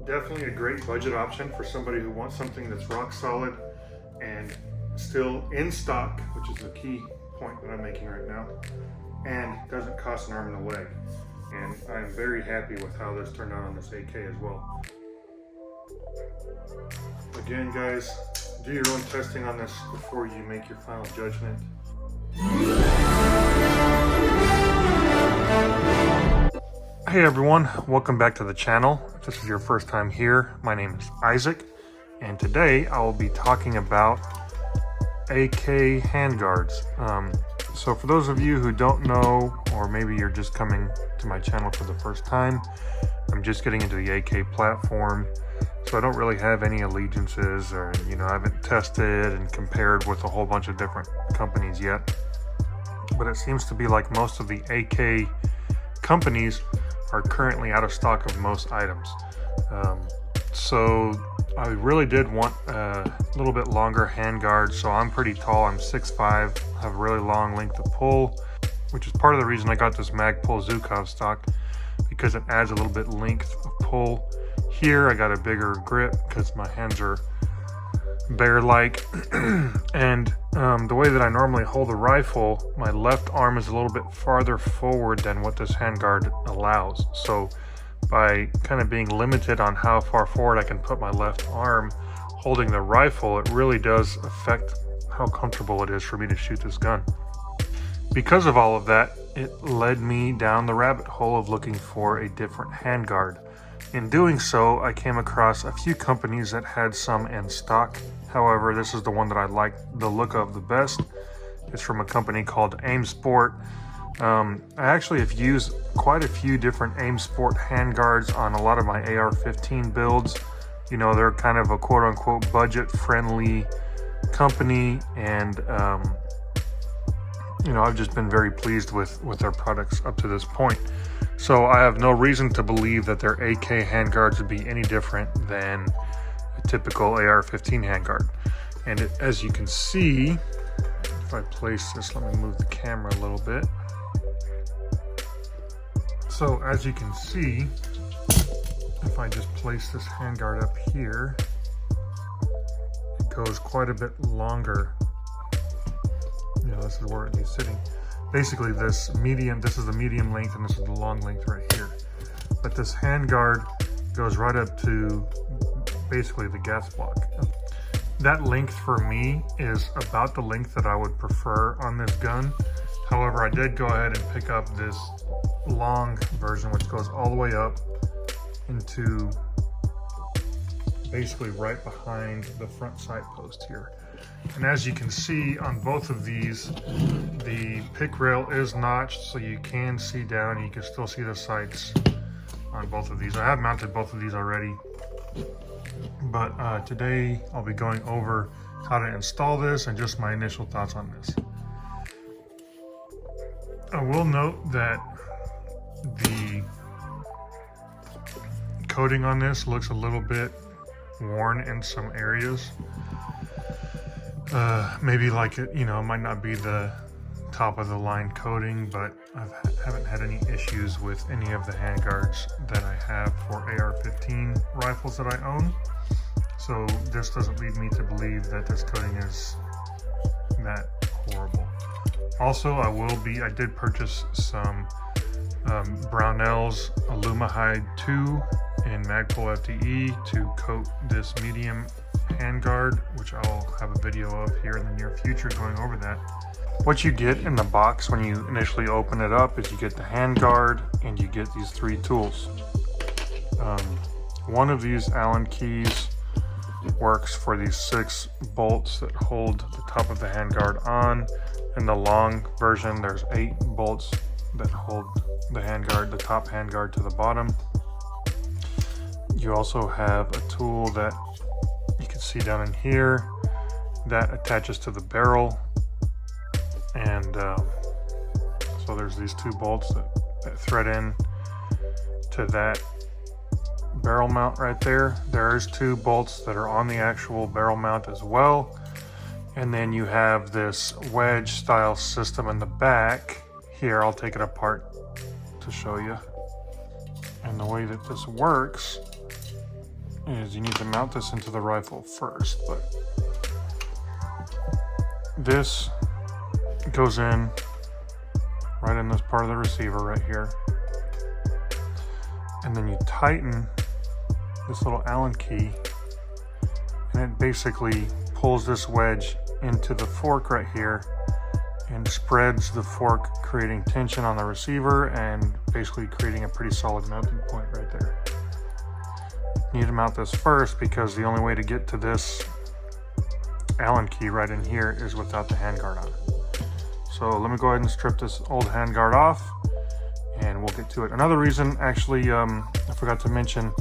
Definitely a great budget option for somebody who wants something that's rock solid and still in stock, which is the key point that I'm making right now, and doesn't cost an arm and a leg. And I'm very happy with how this turned out on this AK as well. Again, guys, do your own testing on this before you make your final judgment. Hey everyone, welcome back to the channel. If this is your first time here, my name is Isaac, and today I will be talking about AK handguards. So for those of you who don't know, or maybe you're just coming to my channel for the first time, I'm just getting into the AK platform, so I don't really have any allegiances, or I haven't tested and compared with a whole bunch of different companies yet. But it seems to be like most of the AK companies are currently out of stock of most items. So I really did want a little bit longer handguard. So I'm pretty tall, I'm 6'5", have a really long length of pull, which is part of the reason I got this Magpul Zukov stock, because it adds a little bit length of pull. Here I got a bigger grip because my hands are bear-like, and the way that I normally hold the rifle, my left arm is a little bit farther forward than what this handguard allows. So by kind of being limited on how far forward I can put my left arm holding the rifle, it really does affect how comfortable it is for me to shoot this gun. Because of all of that, it led me down the rabbit hole of looking for a different handguard. In doing so, I came across a few companies that had some in stock. However, this is the one that I like the look of the best. It's from a company called AimSports. I actually have used quite a few different AimSports handguards on a lot of my AR-15 builds. They're kind of a quote-unquote budget-friendly company, and I've just been very pleased with their products up to this point. So I have no reason to believe that their AK handguards would be any different than a typical AR-15 handguard. And as you can see, if I place this, let me move the camera a little bit. So as you can see, if I just place this handguard up here, it goes quite a bit longer. This is where it is sitting. Basically this is the medium length, and this is the long length right here. But this handguard goes right up to basically the gas block. That length for me is about the length that I would prefer on this gun. However, I did go ahead and pick up this long version, which goes all the way up into basically right behind the front sight post here. And as you can see on both of these, the pick rail is notched, so you can see down and you can still see the sights on both of these. I have mounted both of these already, but today I'll be going over how to install this and just my initial thoughts on this. I will note that the coating on this looks a little bit worn in some areas. Maybe like it might not be the top of the line coating, but I haven't had any issues with any of the handguards that I have for AR-15 rifles that I own. So this doesn't lead me to believe that this coating is that horrible. Also, I did purchase some Brownell's Alumahide 2 in Magpul FTE to coat this medium handguard, which I'll have a video of here in the near future going over that. What you get in the box when you initially open it up is you get the handguard and you get these 3 tools. One of these Allen keys works for these 6 bolts that hold the top of the handguard on. In the long version, there's 8 bolts that hold the handguard, the top handguard, to the bottom. You also have a tool that you can see down in here that attaches to the barrel, and so there's these 2 bolts that thread in to that barrel mount right there. There's 2 bolts that are on the actual barrel mount as well, and then you have this wedge style system in the back. Here, I'll take it apart to show you. And the way that this works is you need to mount this into the rifle first, but this goes in right in this part of the receiver right here. And then you tighten this little Allen key, and it basically pulls this wedge into the fork right here and spreads the fork, creating tension on the receiver and basically creating a pretty solid mounting point right there. You need to mount this first because the only way to get to this Allen key right in here is without the handguard on. So let me go ahead and strip this old handguard off and we'll get to it. Another reason, actually, I forgot to mention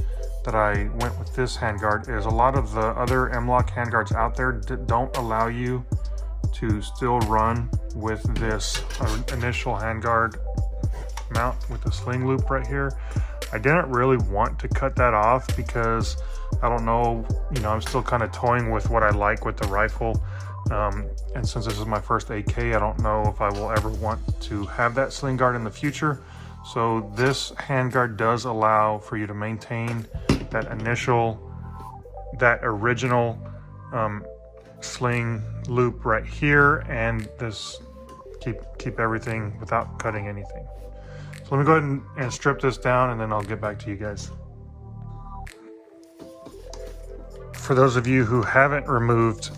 that I went with this handguard is a lot of the other m-lok handguards out there don't allow you to still run with this initial handguard mount with the sling loop right here. I didn't really want to cut that off because I don't know, I'm still kind of toying with what I like with the rifle. And since this is my first AK, I don't know if I will ever want to have that sling guard in the future. So this handguard does allow for you to maintain that original sling loop right here, and this keep everything without cutting anything. So let me go ahead and strip this down, and then I'll get back to you guys. For those of you who haven't removed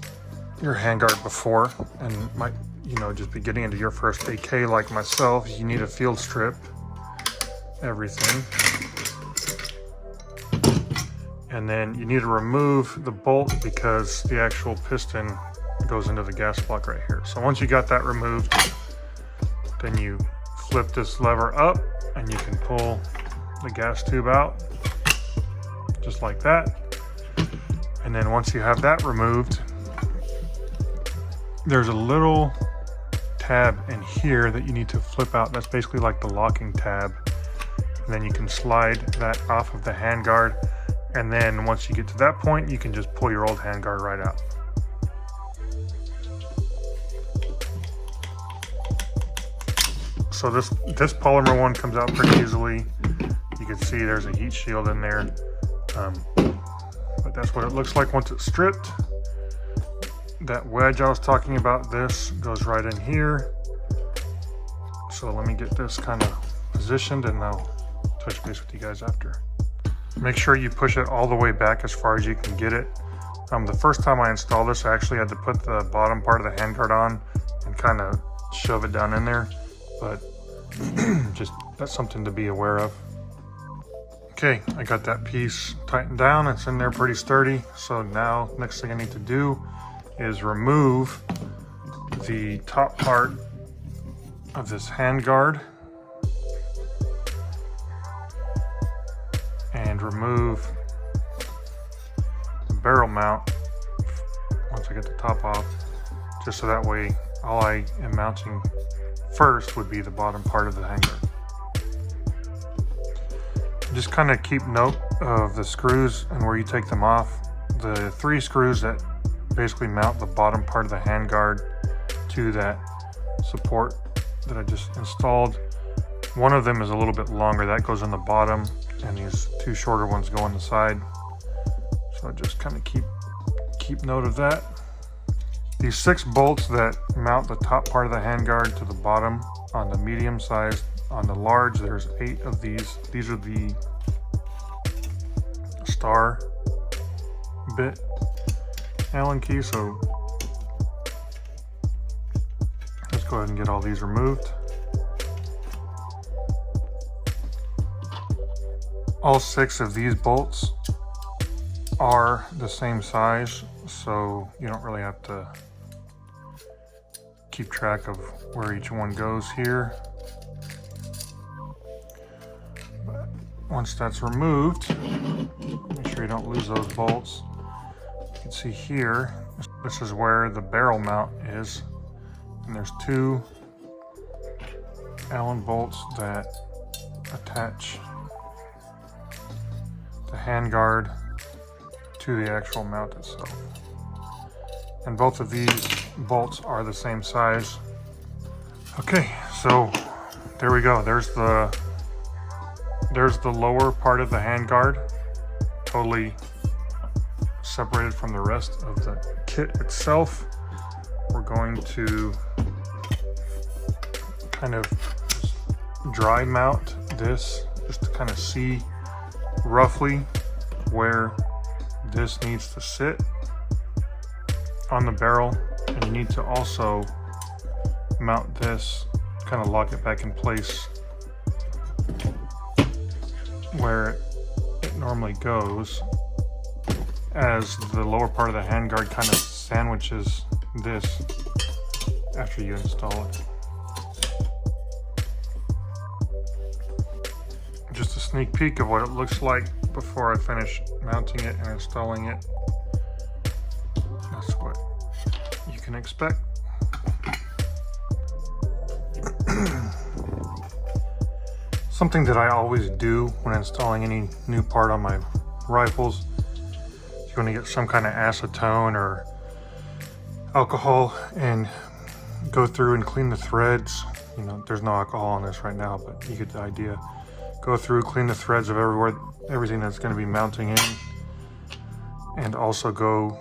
your handguard before and might just be getting into your first AK like myself, you need a field strip everything, and then you need to remove the bolt because the actual piston goes into the gas block right here. So once you got that removed, then you flip this lever up and you can pull the gas tube out just like that. And then once you have that removed, there's a little tab in here that you need to flip out. That's basically like the locking tab. And then you can slide that off of the handguard. And then once you get to that point, you can just pull your old handguard right out. So this polymer one comes out pretty easily. You can see there's a heat shield in there. But that's what it looks like once it's stripped. That wedge I was talking about, this goes right in here. So let me get this kind of positioned and I'll touch base with you guys after. Make sure you push it all the way back as far as you can get it. The first time I installed this, I actually had to put the bottom part of the handguard on and kind of shove it down in there, but just that's something to be aware of. Okay, I got that piece tightened down. It's in there pretty sturdy. So now next thing I need to do is remove the top part of this handguard and remove the barrel mount once I get the top off, just so that way all I am mounting first would be the bottom part of the handguard. Just kind of keep note of the screws and where you take them off. The 3 screws that basically mount the bottom part of the handguard to that support that I just installed. One of them is a little bit longer, that goes on the bottom, and these 2 shorter ones go on the side. So just kind of keep note of that. These 6 bolts that mount the top part of the handguard to the bottom on the medium size. On the large, there's 8 of these. These are the star bit Allen key, so let's go ahead and get all these removed. All 6 of these bolts are the same size, so you don't really have to keep track of where each one goes here. But once that's removed, make sure you don't lose those bolts. You can see here, this is where the barrel mount is, and there's 2 Allen bolts that attach the handguard to the actual mount itself. And both of these bolts are the same size. Okay, so there we go. There's the lower part of the handguard, totally separated from the rest of the kit itself. We're going to kind of dry mount this just to kind of see roughly where this needs to sit on the barrel. And you need to also mount this, kind of lock it back in place where it normally goes, as the lower part of the handguard kind of sandwiches this after you install it. Just a sneak peek of what it looks like before I finish mounting it and installing it. That's what you can expect. Something that I always do when installing any new part on my rifles, you want to get some kind of acetone or alcohol and go through and clean the threads. You know, there's no alcohol on this right now, but you get the idea. Go through, clean the threads of everything that's going to be mounting in, and also go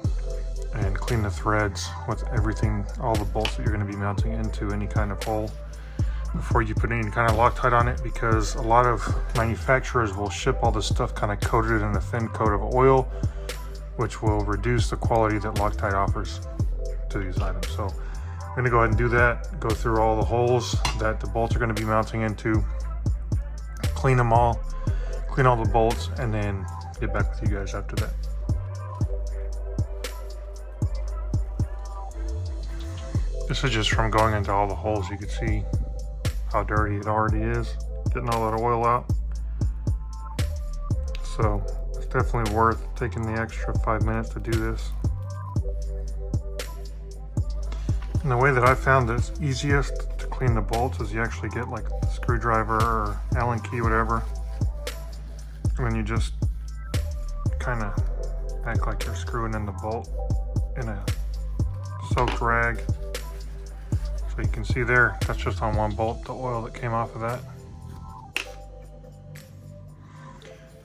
and clean the threads with everything, all the bolts that you're going to be mounting into any kind of hole before you put any kind of Loctite on it, because a lot of manufacturers will ship all this stuff kind of coated in a thin coat of oil, which will reduce the quality that Loctite offers to these items. So I'm going to go ahead and do that, go through all the holes that the bolts are going to be mounting into, clean them all, clean all the bolts, and then get back with you guys after that. This is just from going into all the holes. You can see how dirty it already is, getting all that oil out. So it's definitely worth taking the extra 5 minutes to do this. And the way that I found it's easiest to clean the bolts is you actually get like a screwdriver or Allen key, whatever, and then you just kind of act like you're screwing in the bolt in a soaked rag. So you can see there, that's just on one bolt, the oil that came off of that.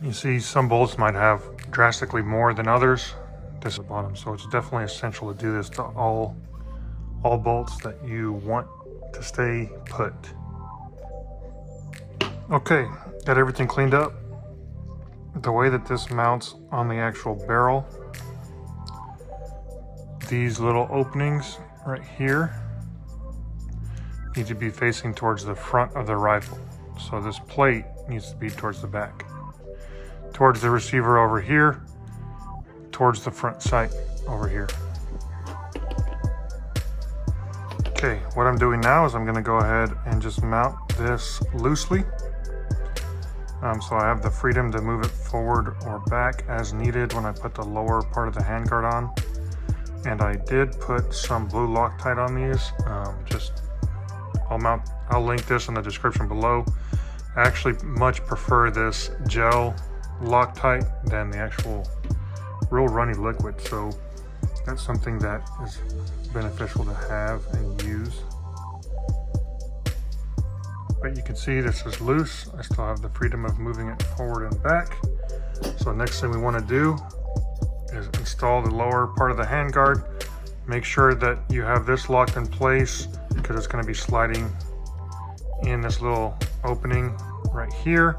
You see some bolts might have drastically more than others. This is the bottom, so it's definitely essential to do this to all bolts that you want to stay put. Okay, got everything cleaned up. The way that this mounts on the actual barrel, these little openings right here need to be facing towards the front of the rifle. So this plate needs to be towards the back. Towards the receiver over here, towards the front sight over here. Okay, what I'm doing now is I'm gonna go ahead and just mount this loosely. So I have the freedom to move it forward or back as needed when I put the lower part of the handguard on. And I did put some blue Loctite on these. I'll link this in the description below. I actually much prefer this gel Loctite than the actual real runny liquid. So that's something that is beneficial to have and use. But you can see this is loose. I still have the freedom of moving it forward and back. So next thing we want to do is install the lower part of the handguard. Make sure that you have this locked in place because it's going to be sliding in this little opening right here.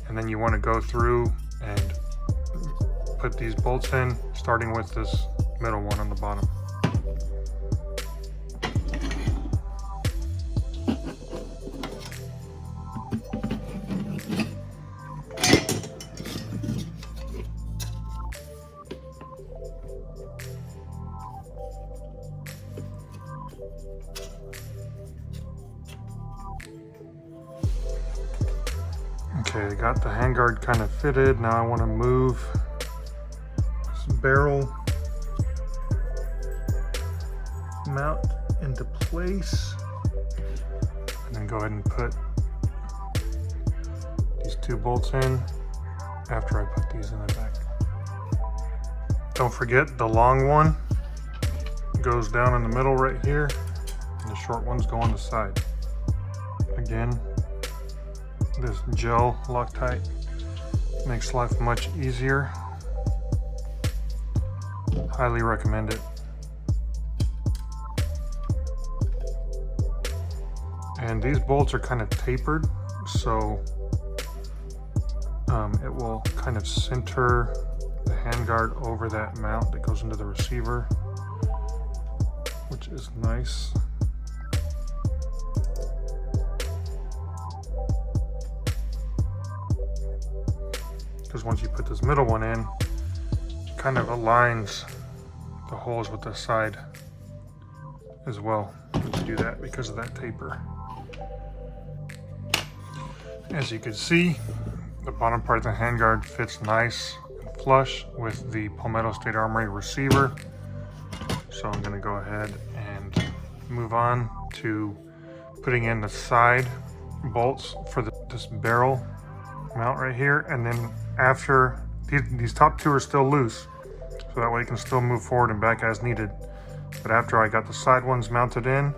And then you want to go through and put these bolts in, starting with this middle one on the bottom. Okay, I got the handguard kind of fitted. Now I want to move this barrel mount into place, and then go ahead and put these two bolts in after I put these in the back. Don't forget the long one goes down in the middle right here, and the short ones go on the side. Again, this gel Loctite makes life much easier. Highly recommend it. And these bolts are kind of tapered, so it will kind of center the handguard over that mount that goes into the receiver, which is nice. Because once you put this middle one in, it kind of aligns the holes with the side as well when you do that because of that taper. As you can see, the bottom part of the handguard fits nice and flush with the Palmetto State Armory receiver. So I'm going to go ahead and move on to putting in the side bolts for this barrel mount right here. And then after, these top two are still loose, so that way you can still move forward and back as needed. But after I got the side ones mounted in,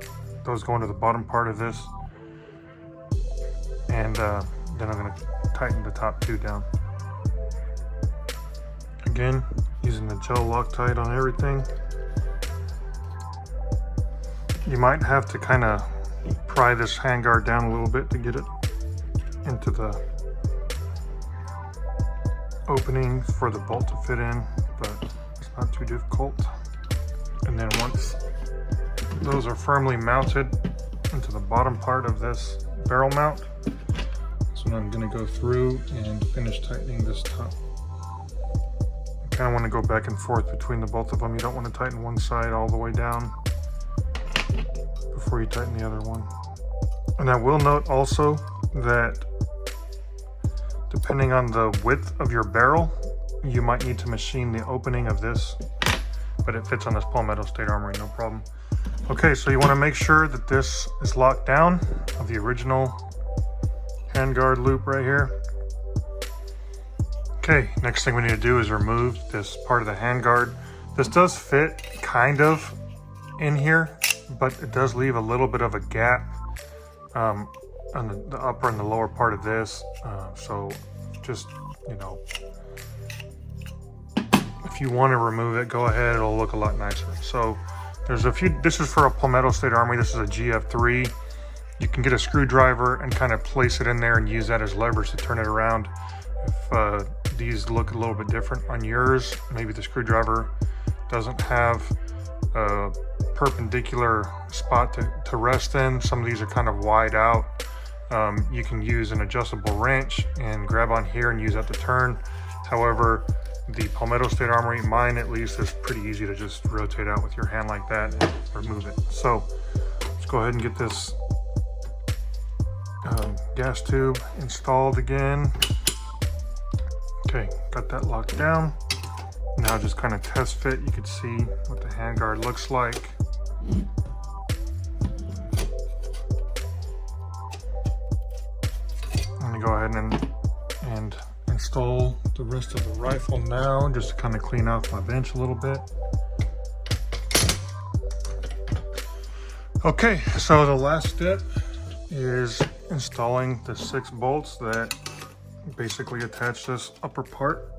those go into the bottom part of this. And then I'm going to tighten the top two down. Again, using the gel Loctite on everything. You might have to kind of pry this handguard down a little bit to get it into the opening for the bolt to fit in, but it's not too difficult. And then once those are firmly mounted into the bottom part of this barrel mount, so I'm going to go through and finish tightening this top. You kind of want to go back and forth between the both of them. You don't want to tighten one side all the way down before you tighten the other one. And I will note also that depending on the width of your barrel, you might need to machine the opening of this, but it fits on this Palmetto State Armory, no problem. Okay, so you want to make sure that this is locked down of the original handguard loop right here. Okay, next thing we need to do is remove this part of the handguard. This does fit kind of in here, but it does leave a little bit of a gap on the upper and the lower part of this. So just, you know, if you want to remove it, go ahead, it'll look a lot nicer. So there's a few, this is for a Palmetto State Armory, this is a GF3. You can get a screwdriver and kind of place it in there and use that as leverage to turn it around. If these look a little bit different on yours, maybe the screwdriver doesn't have a perpendicular spot to rest in. Some of these are kind of wide out. You can use an adjustable wrench and grab on here and use that to turn. However, the Palmetto State Armory, mine at least, is pretty easy to just rotate out with your hand like that and remove it. So let's go ahead and get this gas tube installed again. Okay, got that locked down. Now just kind of test fit. You can see what the handguard looks like. I'm gonna go ahead and install the rest of the rifle now, just to kind of clean off my bench a little bit. Okay, so the last step is installing the 6 bolts that basically attach this upper part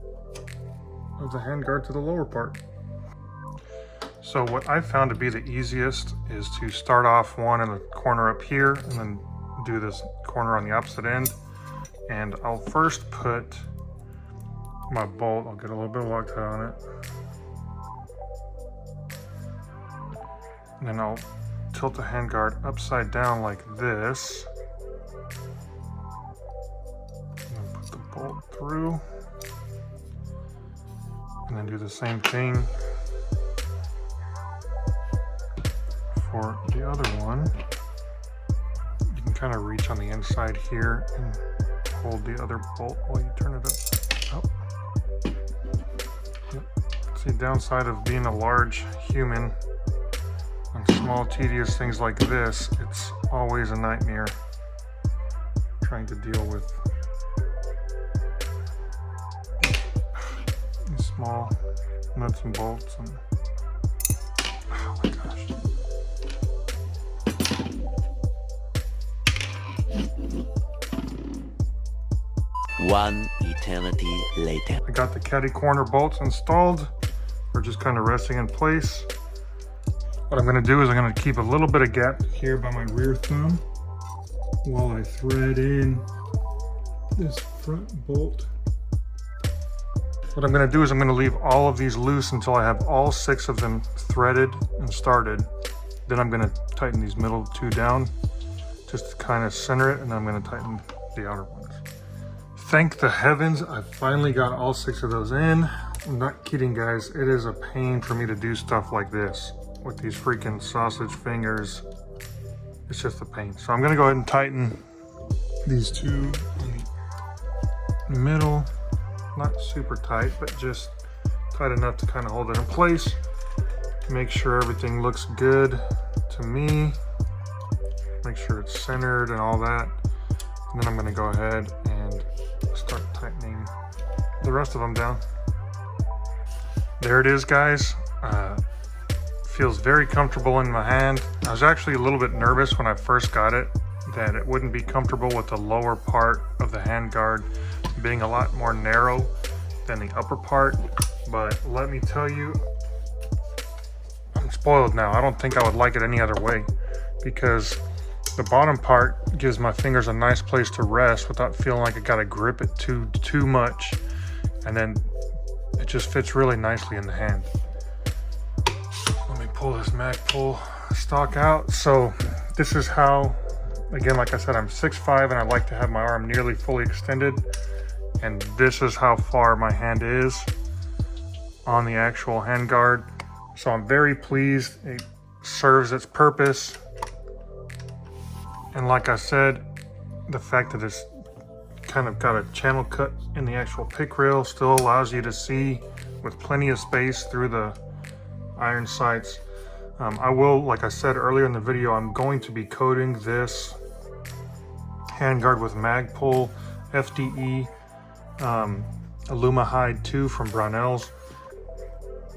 of the handguard to the lower part. So what I found to be the easiest is to start off one in the corner up here and then do this corner on the opposite end. And I'll first put my bolt, I'll get a little bit of Loctite on it. And then I'll tilt the handguard upside down like this. And then put the bolt through. And then do the same thing for the other one. You can kind of reach on the inside here and hold the other bolt while you turn it up. Oh. Yep. See, downside of being a large human on small tedious things like this, it's always a nightmare trying to deal with these small nuts and bolts. And oh my gosh. One eternity later. I got the caddy corner bolts installed. are just kind of resting in place. What I'm gonna do is I'm gonna keep a little bit of gap here by my rear thumb while I thread in this front bolt. What I'm gonna do is I'm gonna leave all of these loose until I have all 6 of them threaded and started. Then I'm gonna tighten these middle 2 down just to kind of center it, and then I'm gonna tighten the outer ones. Thank the heavens, I finally got all 6 of those in. I'm not kidding, guys. It is a pain for me to do stuff like this with these freaking sausage fingers. It's just a pain. So I'm gonna go ahead and tighten these 2 in the middle. Not super tight, but just tight enough to kind of hold it in place. Make sure everything looks good to me. Make sure it's centered and all that. And then I'm gonna go ahead and start tightening the rest of them down. There it is, guys. Feels very comfortable in my hand. I was actually a little bit nervous when I first got it that it wouldn't be comfortable with the lower part of the handguard being a lot more narrow than the upper part, but let me tell you, I'm spoiled now. I don't think I would like it any other way, because the bottom part gives my fingers a nice place to rest without feeling like I gotta grip it too much, and then it just fits really nicely in the hand. Let me pull this Magpul stock out. So this is how, again, like I said, I'm 6'5" and I like to have my arm nearly fully extended. And this is how far my hand is on the actual handguard. So I'm very pleased. It serves its purpose. And like I said, the fact that it's kind of got a channel cut in the actual pick rail still allows you to see with plenty of space through the iron sights. I will, like I said earlier in the video, I'm going to be coating this handguard with Magpul FDE Alumahide 2 from Brownells.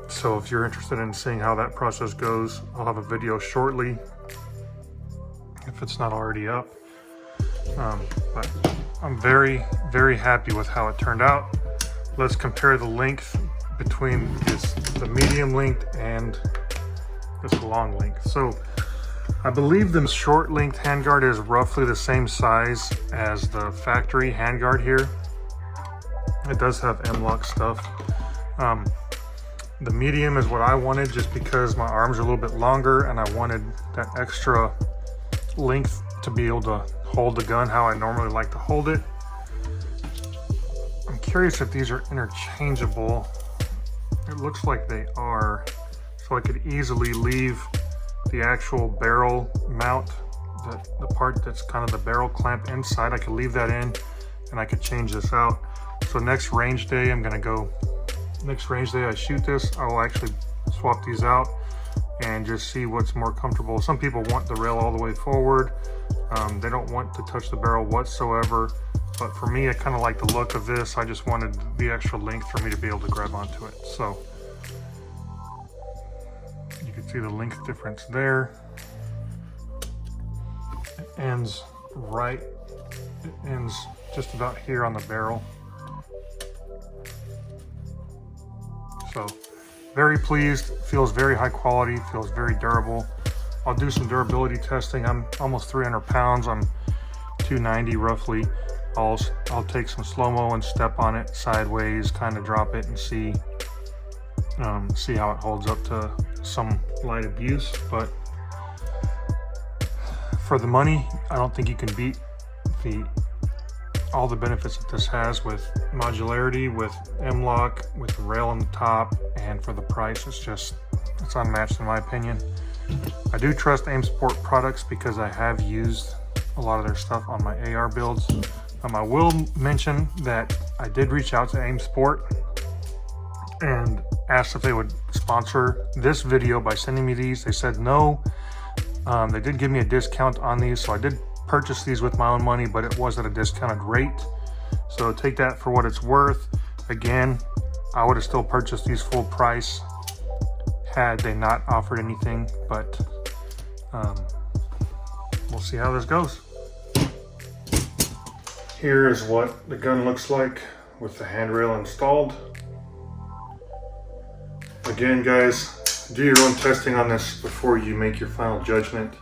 So if you're interested in seeing how that process goes, I'll have a video shortly if it's not already up. But I'm very, very happy with how it turned out. Let's compare the length between the medium length and this long length. So I believe the short length handguard is roughly the same size as the factory handguard here. It does have m-lok stuff. The medium is what I wanted just because my arms are a little bit longer and I wanted that extra length to be able to hold the gun how I normally like to hold it. I'm curious if these are interchangeable. It looks like they are. So I could easily leave the actual barrel mount, the part that's kind of the barrel clamp inside. I could leave that in and I could change this out. So next range day, I shoot this, I will actually swap these out and just see what's more comfortable. Some people want the rail all the way forward. They don't want to touch the barrel whatsoever. But for me, I kind of like the look of this. I just wanted the extra length for me to be able to grab onto it. So you can see the length difference there. It ends just about here on the barrel. So very pleased, feels very high quality, feels very durable. I'll do some durability testing. I'm almost 300 pounds, I'm 290 roughly. I'll take some slow-mo and step on it sideways, kind of drop it and see how it holds up to some light abuse. But for the money, I don't think you can beat all the benefits that this has with modularity, with m-lok, with the rail on the top, and for the price, it's unmatched in my opinion. I do trust AimSports products because I have used a lot of their stuff on my AR builds. I will mention that I did reach out to AimSports and asked if they would sponsor this video by sending me these. They said no. They did give me a discount on these, so I did purchase these with my own money, but it was at a discounted rate. So take that for what it's worth. Again, I would have still purchased these full price had they not offered anything, but we'll see how this goes. Here is what the gun looks like with the handrail installed. Again, guys, do your own testing on this before you make your final judgment.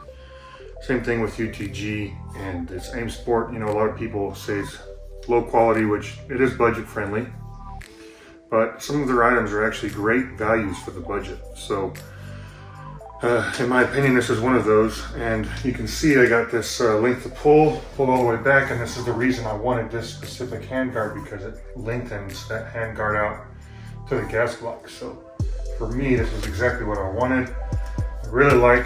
Same thing with UTG and this AimSport. You know, a lot of people say it's low quality, which it is budget friendly, but some of their items are actually great values for the budget. So in my opinion, this is one of those. And you can see I got this length to pulled all the way back, and this is the reason I wanted this specific handguard, because it lengthens that handguard out to the gas block. So for me, this is exactly what I wanted. I really like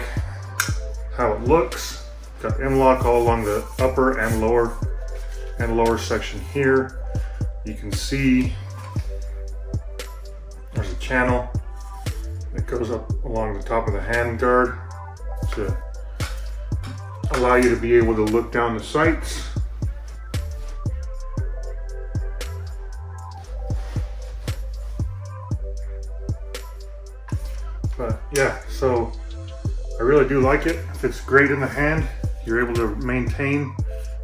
how it looks. Got m-lok all along the upper and lower section here. You can see there's a channel that goes up along the top of the handguard to allow you to be able to look down the sights. But yeah, so I really do like it. It fits great in the hand. You're able to maintain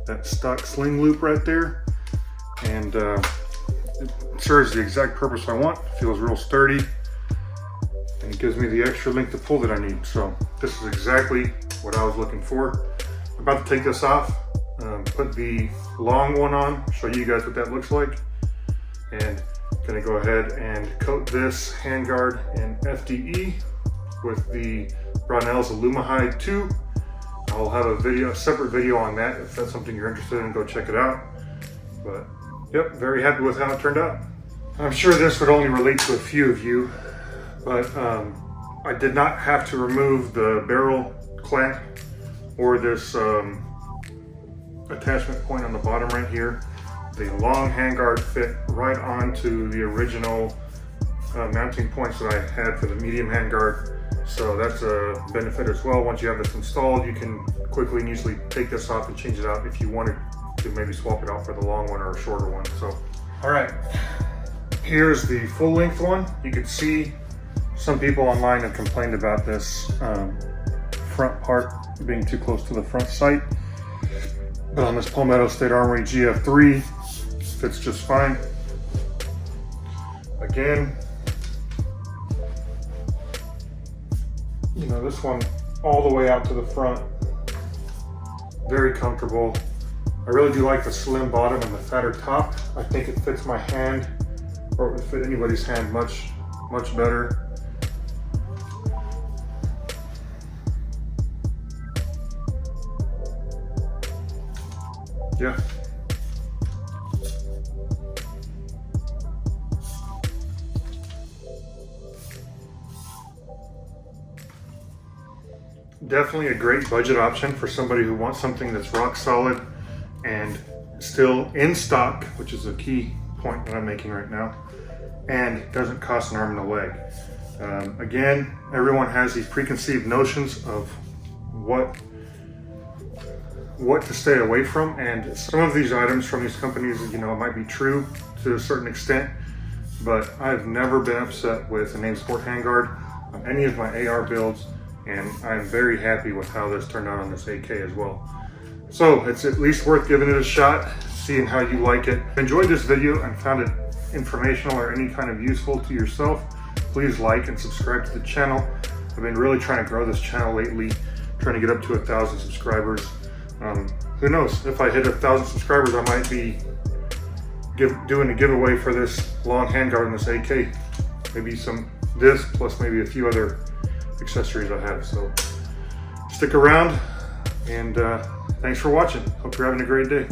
that stock sling loop right there, and it serves the exact purpose I want. It feels real sturdy, and it gives me the extra length to pull that I need. So this is exactly what I was looking for. I'm about to take this off, put the long one on, show you guys what that looks like, and gonna go ahead and coat this handguard in FDE with the Brownell's Alumahide 2. I'll have a separate video on that if that's something you're interested in. Go check it out. But yep, very happy with how it turned out. I'm sure this would only relate to a few of you, but I did not have to remove the barrel clamp or this attachment point on the bottom right here. The long handguard fit right onto the original mounting points that I had for the medium handguard. So that's a benefit as well. Once you have this installed, you can quickly and easily take this off and change it out if you wanted to maybe swap it out for the long one or a shorter one. So, all right, here's the full length one. You can see some people online have complained about this front part being too close to the front sight. But on this Palmetto State Armory GF3, fits just fine. Again, you know, this one all the way out to the front, very comfortable. I really do like the slim bottom and the fatter top. I think it fits my hand, or it would fit anybody's hand much better. Yeah. Definitely a great budget option for somebody who wants something that's rock solid and still in stock, which is a key point that I'm making right now, and doesn't cost an arm and a leg. Again, everyone has these preconceived notions of what to stay away from, and some of these items from these companies, you know, might be true to a certain extent, but I've never been upset with an AimSport handguard on any of my AR builds, and I'm very happy with how this turned out on this AK as well. So it's at least worth giving it a shot, seeing how you like it. If you enjoyed this video and found it informational or any kind of useful to yourself, please like and subscribe to the channel. I've been really trying to grow this channel lately, trying to get up to 1,000 subscribers. Who knows, if I hit 1,000 subscribers, I might be doing a giveaway for this long handguard in this AK. Maybe this plus maybe a few other accessories I have. So stick around, and thanks for watching. Hope you're having a great day.